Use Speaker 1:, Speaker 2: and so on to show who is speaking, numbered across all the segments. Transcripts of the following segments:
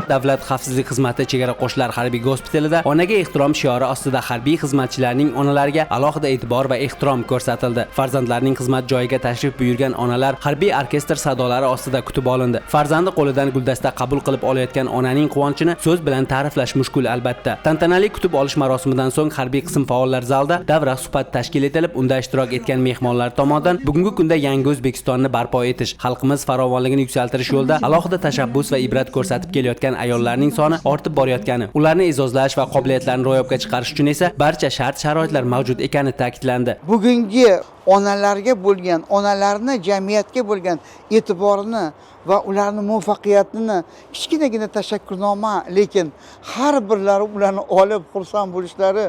Speaker 1: Davlat xavfsizlik xizmati chegara qo'shinlari harbiy gospitalida onaga ehtirom shiori ostida harbiy xizmatchilarning onalariga alohida e'tibor va ehtirom ko'rsatildi. Farzandlarining xizmat joyiga tashrif buyurgan onalar harbiy orkestr sadolari ostida kutib olindi. Farzandi qo'lidan guldasta qabul qilib olayotgan onaning quvonchini so'z bilan ta'riflash mushkul albatta. Tantanali kutib olish marosimidan so'ng harbiy qism faollar zalda davra suhbat tashkil etilib, unda ishtirok etgan mehmonlar tomonidan bugungi kunda yangi O'zbekistonni barpo etish, xalqimiz farovonligini yuksaltirish yo'lida alohida tashabbus va ibrat ko'rsatib kelayotgan ayollarning soni ortib borayotgani, ularni e'zozlash va qobiliyatlarini ro'yobga chiqarish uchun esa barcha shart-sharoitlar mavjud ekani ta'kidlandi.
Speaker 2: Bugungi onalarga bo'lgan, onalarni jamiyatga bo'lgan e'tiborini va ularni muvaffaqiyatini kichkinagina tashakkurnoma, lekin har birlari ularni olib xursand bo'lishlari,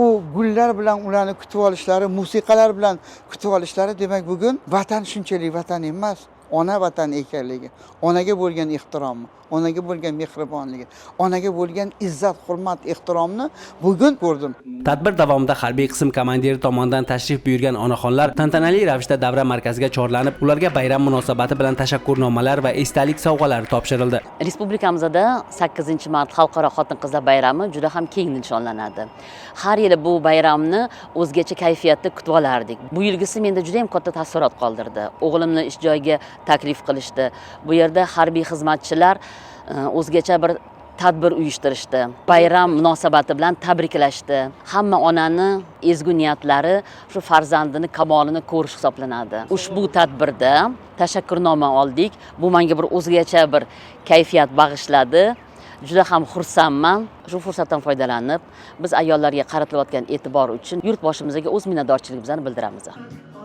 Speaker 2: u gullar bilan ularni kutib olishlari, musiqalar bilan kutib olishlari, demak bugun vatan shunchalik vatan emas, ona vatan ekanligi, onaga bo'lgan ehtiromi, onaga bo'lgan mehribonligi, onaga bo'lgan izzat, hurmat, ehtiromni bugun ko'rdim.
Speaker 1: Tadbir davomida harbiy qism komandiri tomonidan tashrif buyurgan onaxonlar tantanali ravishda davra markaziga chorlanib, ularga bayram munosabati bilan tashakkurnomalar va esdalik sovg'alar topshirildi.
Speaker 3: Respublikamizda 8-mart Xalqaro xotin-qizlar bayrami juda ham keng nishonlanadi. Har yili bu bayramni o'zgacha kayfiyatda kutib olardik. Bu yilgisi menda juda ham katta taassurot qoldirdi. O'g'limni ish joyiga taklif qilishdi. Bu yerda harbiy xizmatchilar o'zgacha bir tadbir uyushtirishdi. Bayram munosabati bilan tabriklashdi. Hamma onani ezgu niyatlari shu farzandini kamolini ko'rish hisoblanadi. Ushbu tadbirda tashakkurnoma oldik. Bu menga bir o'zgacha bir kayfiyat bag'ishladi. Juda ham xursandman. Shu fursatdan foydalanib, biz ayollarga qaratilayotgan e'tibor uchun yurtboshimizga o'z minnatdorchiligimizni bildiramiz.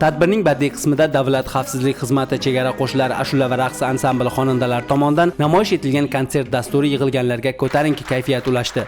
Speaker 1: Tadbirning badiiy qismida Davlat xavfsizlik xizmati chegara qo'shinlari ashula va raqs ansambli xonandalari tomonidan namoyish etilgan konsert dasturi yig'ilganlarga ko'tarinki kayfiyat ulashdi.